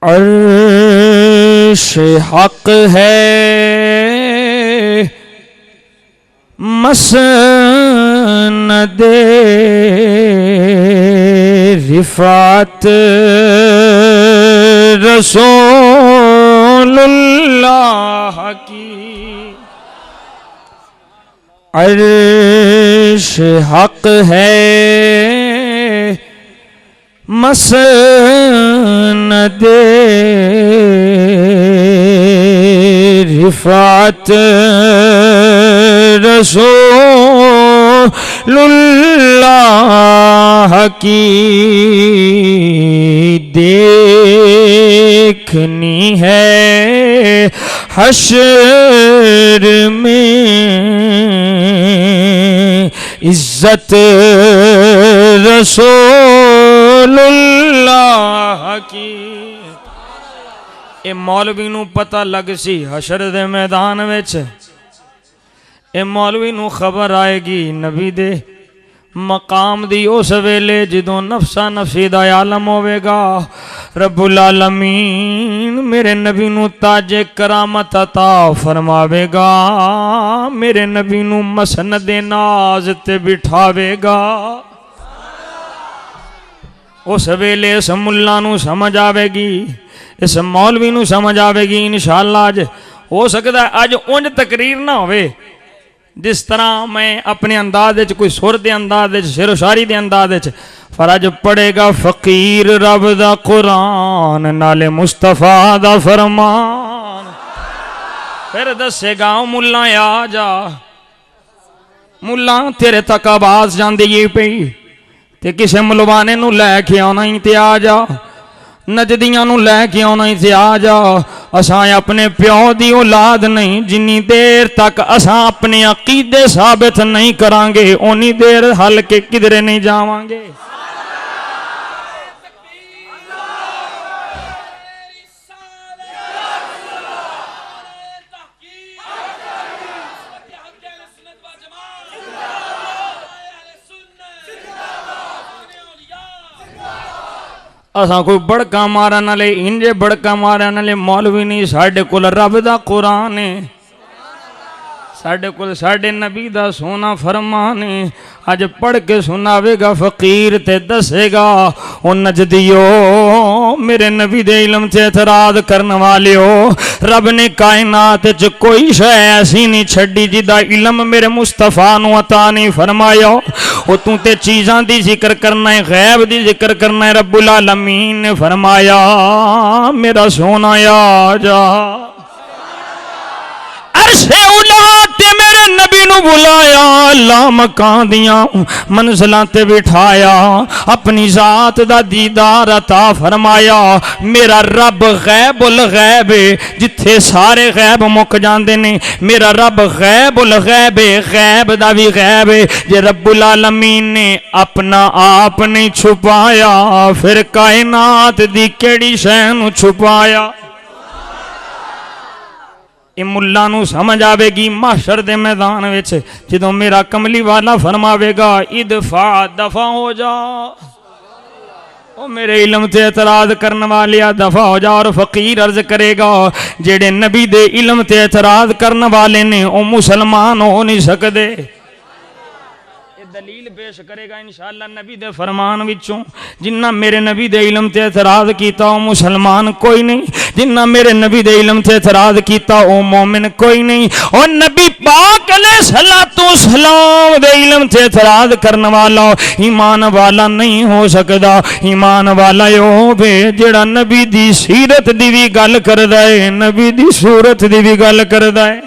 अर्श हक है मसनद रिफात रसूलुल्लाह की। अर्श हक है मसनद रिफात रसूलुल्लाह की। देखनी है हश्र में इज्जत रसूलुल्लाह की। ए मौलवी नू पता लग सी हशर दे मैदान विच, ए मौलवी नू खबर आएगी नबी दे मकाम दी उस वेले जदों नफसा नफसी दा आलम होवेगा। रब्बुल आलमीन मेरे नबी नू ताजे करामत अता फरमावेगा, मेरे नबी नू मसनद नाज ते बिठावेगा। उस वेले इस मुल्ला नू समझ आवेगी, इस मौलवी नू समझ आवेगी। इंशाअल्लाह अज हो सकता है अज उंज तकरीर ना होवे जिस तरह मैं अपने अंदाज कोई सुर दे अंदाज शेर शायरी दे अंदाज पर अज पढ़ेगा फकीर रब दा कुरान नाले मुस्तफा दा फरमान। फिर दसेगा मुल्ला आ जा, मुल्ला तेरे तक आवाज जांदी पई ते किसे मलवाने नू लैके आना ही ते आ जा, नजदियां नू लैके आना ही ते आ जा। असां अपने प्यो दी औलाद नहीं, जिन्नी देर तक असां अपने अकीदे साबित नहीं करांगे उन्नी देर हल के किधरे नहीं जावांगे। असां कोई बड़का मारन वाले इंजे बड़का मारन वाले मौलवी नहीं, साढ़े कोल रब दा कुरान है, साढ़े कोल साढ़े नबी दा सोना फरमान है। अज पढ़ के सुनावेगा फकीर ते दसेगा ओ नजदियो मेरे नबी दे इल्म ते एतराज करने वालियो, रब ने कायनात च कोई शै ऐसी नहीं छड़ी जिदा इल्म मेरे मुस्तफा नू अता नहीं फरमाया। ओ तू ते चीज़ां दी जिक्र करना है, गैब दी जिक्र करना है। रब्बुल आलमीन ने फरमाया मेरा सोना आ जा, अरशे उला ते मेरे नबी नू बुलाया, अल्लाह मकान दियां मंजिलां ते बिठाया, अपनी जात दा दीदार अता फरमाया। मेरा रब गैबुल गैब है, जिथे सारे गैब मुक जांदे ने मेरा रब गैबुल गैब है, गैब दा भी गैब है। जे रब्बुल आलमीन ने अपना आप नहीं छुपाया फिर कायनात दी केड़ी शै नू छुपाया। ये मुल्ला नू समझ आवेगी माशर दे मैदान विच जदों मेरा कमली वाला फरमावेगा इदफा दफा हो जा, ओ मेरे इल्म ते एतराज करने वाले दफा हो जा। और फकीर अर्ज करेगा जेड़े नबी दे इल्म ते एतराज करने वाले ने ओ मुसलमान हो नहीं सकते। दलील पेश करेगा इंशाअल्लाह नबी दे फरमान विचों, जिन्ना मेरे नबी दे इल्म ते एतराज कीता ओ मुसलमान कोई नहीं, जिन्ना मेरे नबी दे इल्म ते एतराज कीता ओ मोमिन कोई नहीं। और नबी पाक अलैहिस्सलातु सलाम दे इल्म ते एतराज करने वाला ईमान वाला नहीं हो सकता। ईमान वाला ओ वे जेड़ा नबी दी सीरत दी भी गल करदा है, नबी दी सूरत दी भी गल करदा है,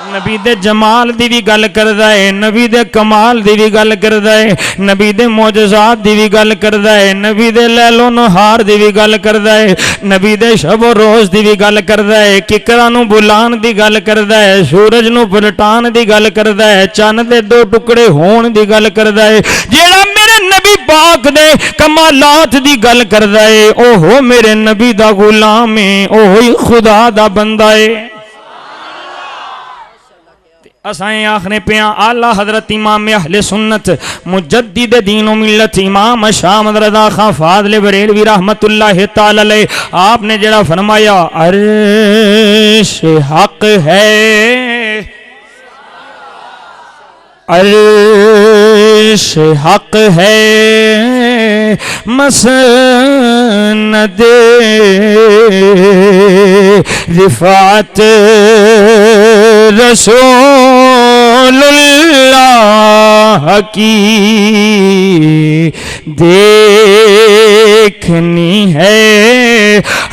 नबी दे जमाल दी भी गल करदा है, नबी दे कमाल दी भी गल करदा है, नबी दे मौजज़ात दी भी गल करदा है, नबी दे लैलो नहार दी भी गल करदा है, नबी दे शब रोज़ दी भी गल करदा है, किकरां नूं बुलाण दी गल करदा है, सूरज नूं पलटाण दी गल करदा है, चन्न दे दो टुकड़े होण दी गल करदा है। जेड़ा मेरे नबी पाक दे कमालात दी गल करदा है ओहो मेरे नबी दा गुलाम है, ओही खुदा दा बंदा है। असाएं आखने पे आला हजरत इमाम अहले सुन्नत मुजद्दिद दीन व मिल्लत इमाम शाह रज़ा खां फाज़िल बरेलवी रहमतुल्लाह तआला अलैह आपने जरा फरमाया अर्श हक है, अर्श हक है मसनद रिफात रसूलुल्लाह की देखनी है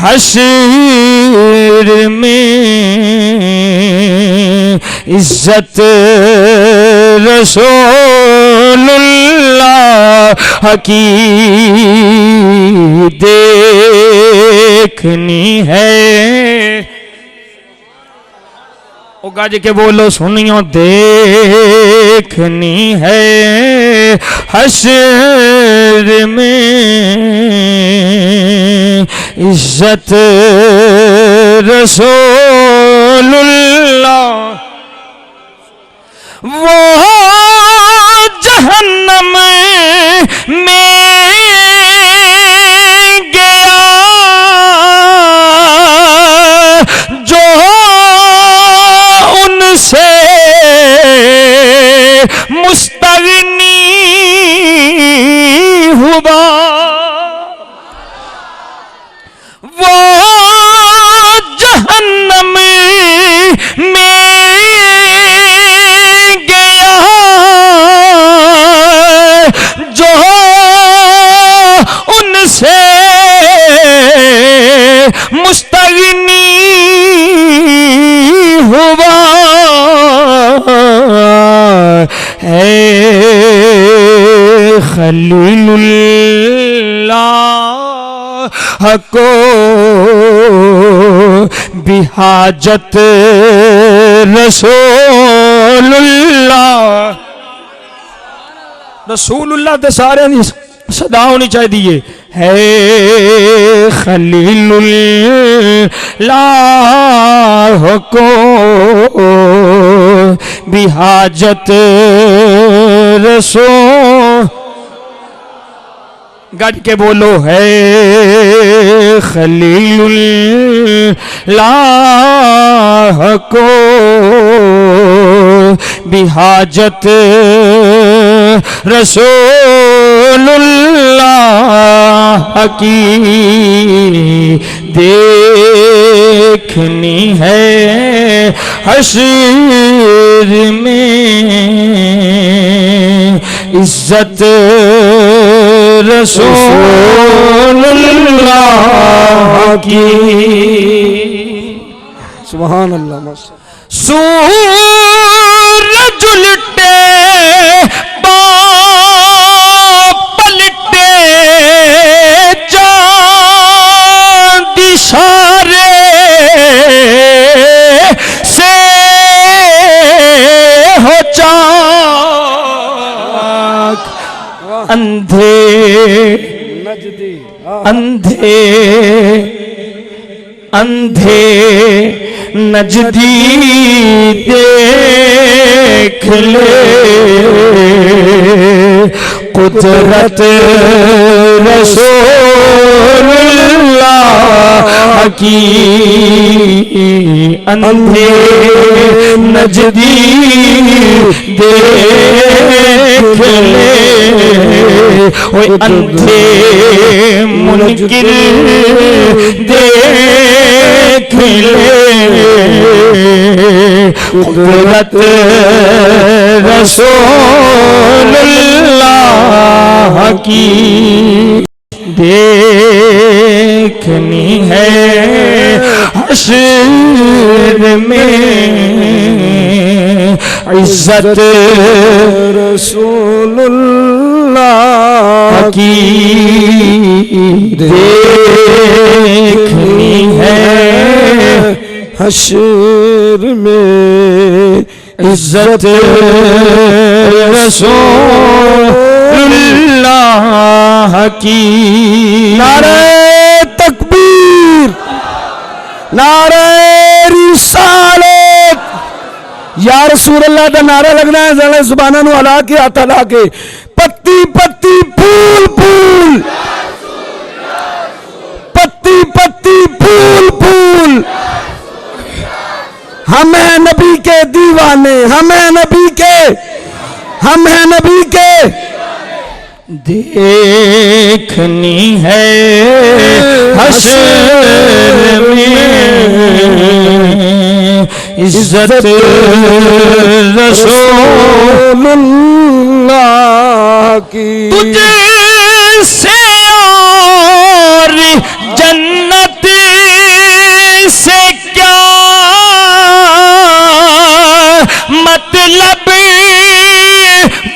हश्र में इज्जत रसूलुल्लाह की देखनी है। ओ गज के बोलो सुनियो देखनी है हश्र में इज्जत रसूलुल्लाह। वो जहन्नम में गया जो उनसे मुस्तगनी हुआ, वो जहन्नम में गया जो उनसे मुस्तगनी हुआ है खलीलुल्लाह को बिहाजत रसूलुल्लाह। रसूलुल्लाह ते सारे सदा होनी चाहिए है खलीलुल्लाह को बिहाजत रसूल। गज के बोलो है खलीलुल्लाह को बिहाजत रसूलुल्लाह की देखनी है हश्र में इज्जत रसूलुल्लाह की। सुभान अल्लाह। सूरज उलटे पलटे चांद इशारे से हो चाक अंधे नजदी अंधे अंधे नजदी देख ले कुदरत रसूलुल्लाह की। अंधे नजदी देख ले ओए अंधे मुनकिर देख ले कुदरत रसूलुल्लाह की देखनी है हश्र में इज्जत रसूलुल्लाह की देखनी है हश्र में इज्जत रसूलुल्लाह की। नारे तकबीर, नारे रिसालत, या रसूल अल्लाह का नारा लगना है जरा सुभाना नु अला के हाथ ला के पत्ती पत्ती फूल फूल पत्ती पत्ती फूल फूल हम हैं नबी के दीवाने हम हैं नबी के देखनी है हश्र में इज्जत रसूलुल्लाह की तुझसे और जन्नत से क्या मतलब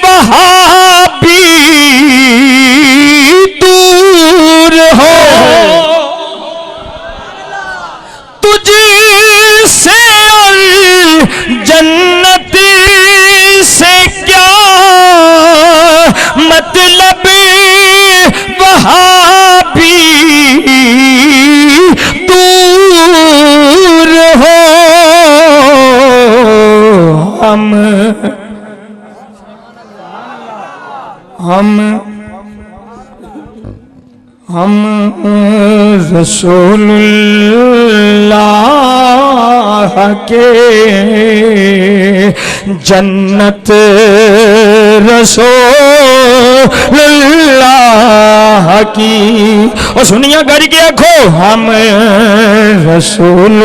वहाँ भी दूर हो तुझसे और जन्नत से क्या मतलब वहाँ भी दूर हो हम रसूलुल्लाह के जन्नत रसूलुल्लाह की और सुनिया गरी के आखो हम रसूल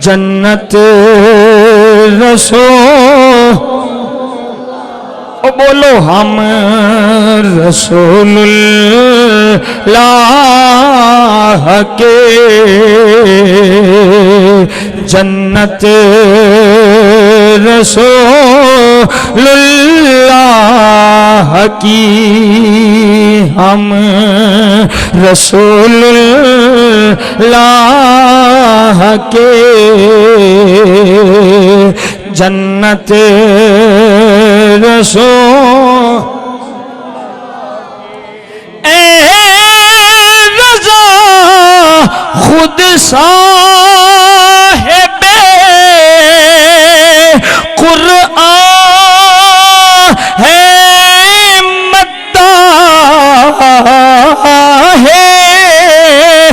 जन्नत ओ बोलो हम रसूलुल्लाह के जन्नत रसूलुल्लाह की हम रसूलुल्लाह के जन्नत रज़ा खुद साहिबे कुरआन है मद्दाह है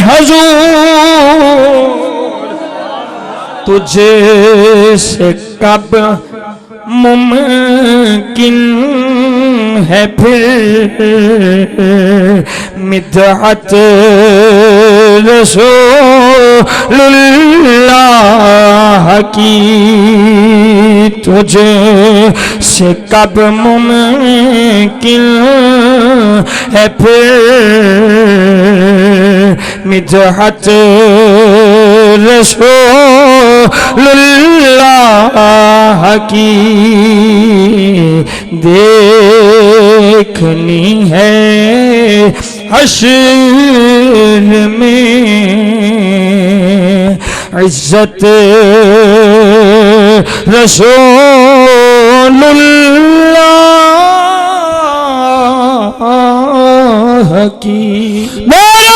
हुजूर तुझे से कब मुमकिन है फिर मिदहत रसूलुल्लाह की तुझे से कब मुमकिन है फिर मिदहत रसूलुल्लाह की देखनी है हश्र में इज्जत रसूलुल्लाह की।